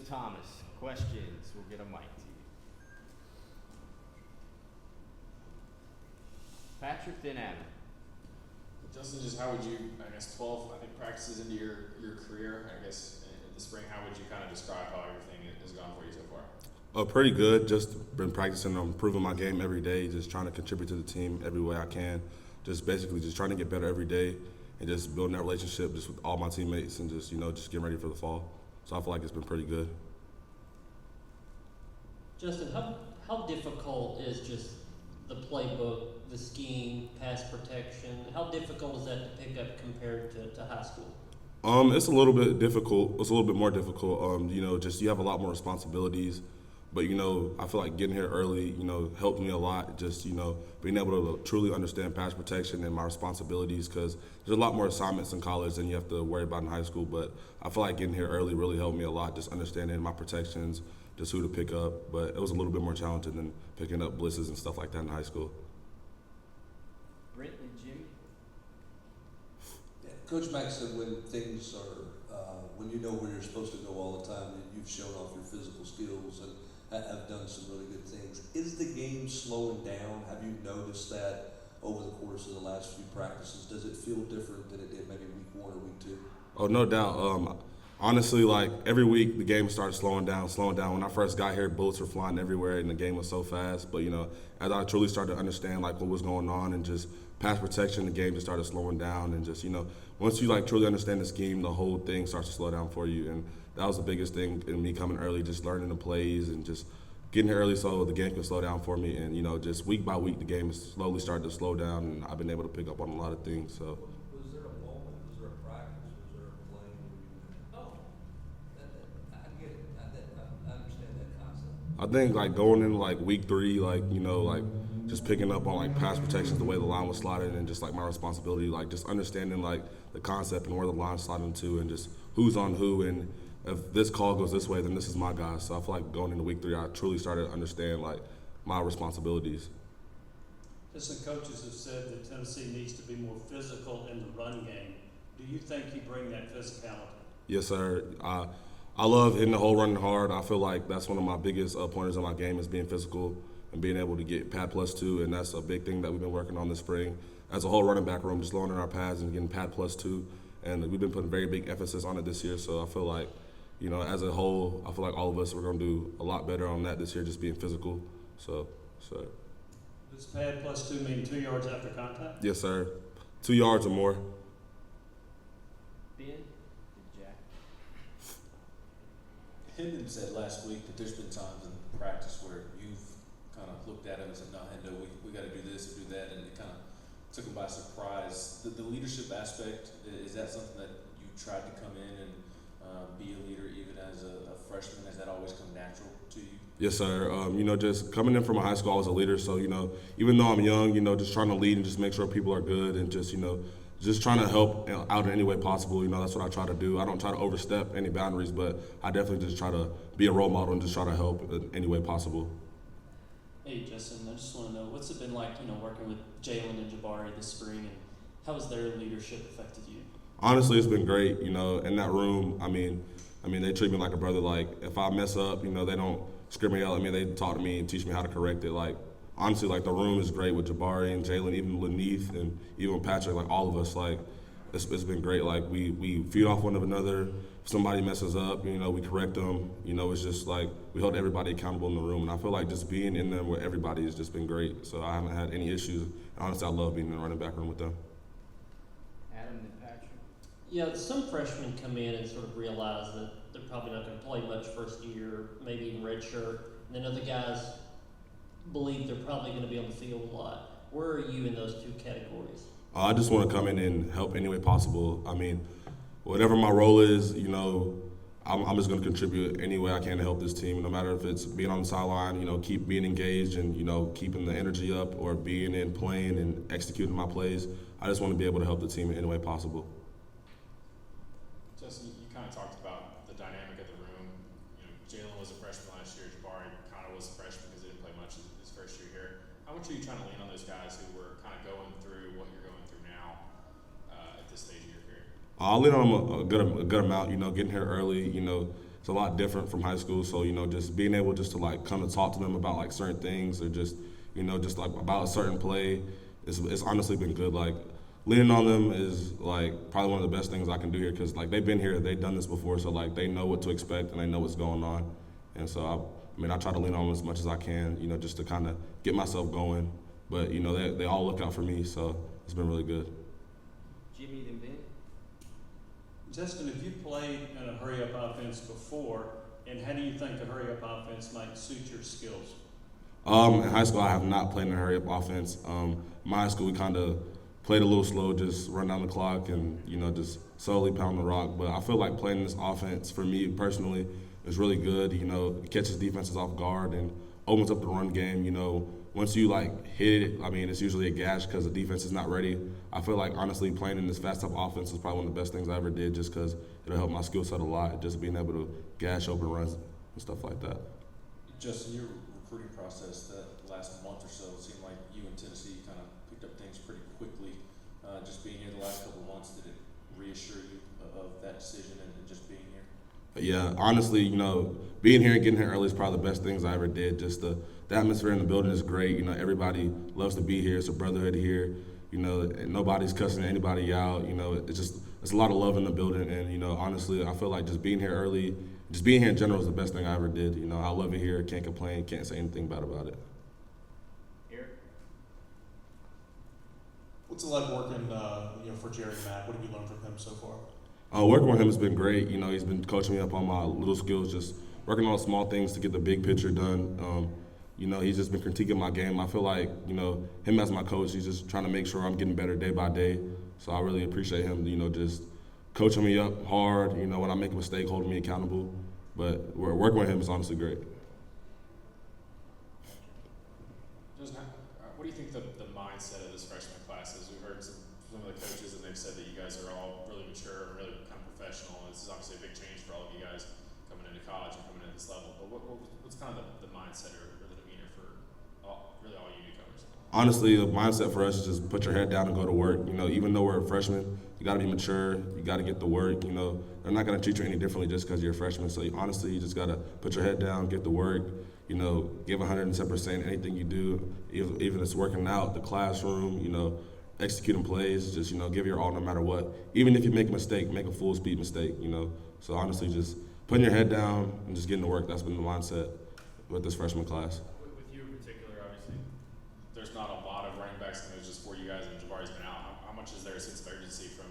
Thomas, questions? We'll get a mic to you. Patrick, then Adam. Justin, just how would you, I guess, 12, I think, practices into your career, I guess, in the spring, how would you kind of describe how everything has gone for you so far? Pretty good. Just been practicing on improving my game every day, just trying to contribute to the team every way I can. Just basically just trying to get better every day and just building that relationship just with all my teammates and just, just getting ready for the fall. So I feel like it's been pretty good. Justin, how difficult is just the playbook, the scheme, pass protection? How difficult is that to pick up compared to high school? It's a little bit difficult. It's a little bit more difficult. Just you have a lot more responsibilities. But, I feel like getting here early, helped me a lot. Just, being able to truly understand pass protection and my responsibilities because there's a lot more assignments in college than you have to worry about in high school. But I feel like getting here early really helped me a lot, just understanding my protections, just who to pick up. But it was a little bit more challenging than picking up blitzes and stuff like that in high school. Brent and Jimmy. Yeah, Coach Mack said when things are, when you know where you're supposed to go all the time, you've shown off your physical skills and have done some really good things. Is the game slowing down? Have you noticed that over the course of the last few practices? Does it feel different than it did maybe week 1 or week 2? Oh, no doubt. Honestly, like every week the game started slowing down. When I first got here, bullets were flying everywhere and the game was so fast. But, as I truly started to understand like what was going on and just pass protection, the game just started slowing down. And just, once you like truly understand the scheme, the whole thing starts to slow down for you. And that was the biggest thing in me coming early, just learning the plays and just getting here early so the game can slow down for me. And, just week by week, the game has slowly started to slow down and I've been able to pick up on a lot of things. So. Was there a moment, was there a practice, was there a play where you went, I get it, I understand that concept? I think like going into like week 3, like just picking up on like pass protections, the way the line was slotted, and just like my responsibility, like just understanding like the concept and where the line's slotted to, and just who's on who, and if this call goes this way, then this is my guy. So I feel like going into week 3, I truly started to understand like my responsibilities. Just the coaches have said that Tennessee needs to be more physical in the run game. Do you think you bring that physicality? Yes, sir. I love hitting the hole running hard. I feel like that's one of my biggest pointers in my game is being physical and being able to get pad +2, and that's a big thing that we've been working on this spring. As a whole running back room, just lowering our pads and getting pad +2, and we've been putting very big emphasis on it this year. So I feel like, as a whole, I feel like all of us, we're going to do a lot better on that this year, just being physical. So. Does pad +2 mean 2 yards after contact? Yes, sir. 2 yards or more. Ben, Jack. Hendon said last week that there's been times in practice where you've kind of looked at him and said, no, Hendo, we got to do this and do that, and it kind of took him by surprise. The leadership aspect, is that something that you tried to come in and be a leader even as a freshman? Has that always come natural to you? Yes, sir. Just coming in from high school, I was a leader. So, even though I'm young, just trying to lead and just make sure people are good and just trying to help out in any way possible. That's what I try to do. I don't try to overstep any boundaries, but I definitely just try to be a role model and just try to help in any way possible. Hey, Justin, I just want to know, what's it been like, working with Jalen and Jabari this spring, and how has their leadership affected you? Honestly, it's been great. In that room, I mean, they treat me like a brother. Like, if I mess up, they don't scream and yell at me. They talk to me and teach me how to correct it. Like, honestly, like, the room is great with Jabari and Jalen, even Laneith and even Patrick, like, all of us. Like, it's been great. Like, we feed off one another. If somebody messes up, we correct them. It's just like we hold everybody accountable in the room. And I feel like just being in there with everybody has just been great. So I haven't had any issues. And honestly, I love being in the running back room with them. Adam and Patrick. Yeah, some freshmen come in and sort of realize that they're probably not going to play much first year, maybe even redshirt. And then other guys believe they're probably going to be on the field a lot. Where are you in those two categories? I just want to come in and help any way possible. I mean, whatever my role is, I'm just going to contribute any way I can to help this team, no matter if it's being on the sideline, keep being engaged and, keeping the energy up, or being in playing and executing my plays. I just want to be able to help the team in any way possible. Justin, you kind of talked about the dynamic of the room. Jalen was a freshman last year. Jabari kind of was a freshman because he didn't play much his first year here. How much are you trying to lean on those guys who were kind of going through what you're going through now at this stage of your career? I'll lean on them a good amount, getting here early, it's a lot different from high school. So, you know, just being able just to like come to talk to them about like certain things or just, you know, just like about a certain play, it's honestly been good. Like leaning on them is like probably one of the best things I can do here because like they've been here, they've done this before, so like they know what to expect and they know what's going on. And so I mean, I try to lean on them as much as I can, you know, just to kind of get myself going. But you know, they all look out for me, so it's been really good. Jimmy, then Ben. Justin, have you played in a hurry-up offense before, and how do you think a hurry-up offense might suit your skills? In high school, I have not played in a hurry-up offense. My high school, we kind of played a little slow, just run down the clock and, you know, just slowly pound the rock. But I feel like playing this offense, for me personally, is really good. You know, it catches defenses off guard and opens up the run game. You know, once you, like, hit it, I mean, it's usually a gash because the defense is not ready. I feel like, honestly, playing in this fast-up offense is probably one of the best things I ever did just because it'll help my skill set a lot, just being able to gash open runs and stuff like that. Justin, your recruiting process that last month or so, it seemed like you and Tennessee kind of picked up things pretty quickly. Just being here the last couple of months, did it reassure you of that decision and just being here? Yeah, honestly, you know, being here and getting here early is probably the best things I ever did. Just the atmosphere in the building is great. You know, everybody loves to be here. It's a brotherhood here. You know, and nobody's cussing anybody out. You know, it's a lot of love in the building. And, you know, honestly, I feel like just being here early, just being here in general is the best thing I ever did. You know, I love it here. Can't complain. Can't say anything bad about it. Eric. What's it like working, for Jerry Mack? What have you learned from him so far? Working with him has been great. You know, he's been coaching me up on my little skills, just working on small things to get the big picture done. You know, he's just been critiquing my game. I feel like, you know, him as my coach, he's just trying to make sure I'm getting better day by day. So I really appreciate him, you know, just coaching me up hard, you know, when I make a mistake, holding me accountable. But working with him is honestly great. What do you think the mindset of this freshman class is? We've heard some of the coaches, and they've said that you guys are all really mature and really kind of professional. And this is obviously a big change for all of you guys coming into college and coming into this level. But what's kind of the mindset or the demeanor for all you newcomers? Honestly, the mindset for us is just put your head down and go to work. You know, even though we're a freshman, you got to be mature. You got to get to work. You know, they're not going to treat you any differently just because you're a freshman. So honestly, you just got to put your head down, get to work. You know, give 110% anything you do, even if it's working out, the classroom, you know, executing plays, just, you know, give your all no matter what. Even if you make a mistake, make a full speed mistake, you know. So honestly, just putting your head down and just getting to work, that's been the mindset with this freshman class. With you in particular, obviously, there's not a lot of running backs, and there's just 4 you guys, and Jabari's been out. How much is there a sense of urgency from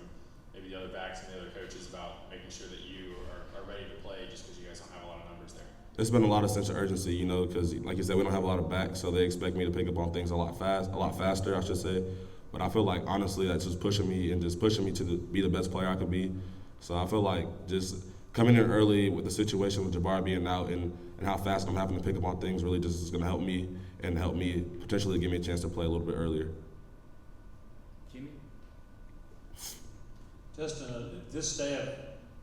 maybe the other backs and the other coaches about making sure that you are ready to play just because you guys don't have a lot of numbers there? It's been a lot of sense of urgency, you know, because like you said, we don't have a lot of backs, so they expect me to pick up on things a lot faster, I should say. But I feel like honestly, that's just pushing me to be the best player I could be. So I feel like just coming in early with the situation with Jabari being out and how fast I'm having to pick up on things really just is going to help me and help me potentially give me a chance to play a little bit earlier. Jimmy. Justin, this staff,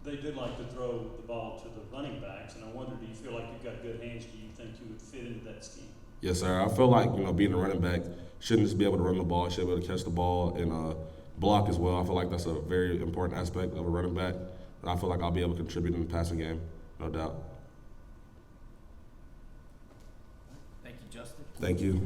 they do like to throw the ball to the running backs, and I wonder, do you feel like you've got good hands? Do you think you would fit into that scheme? Yes, sir. I feel like, you know, being a running back, shouldn't just be able to run the ball, should be able to catch the ball and block as well. I feel like that's a very important aspect of a running back. And I feel like I'll be able to contribute in the passing game, no doubt. Thank you, Justin. Thank you.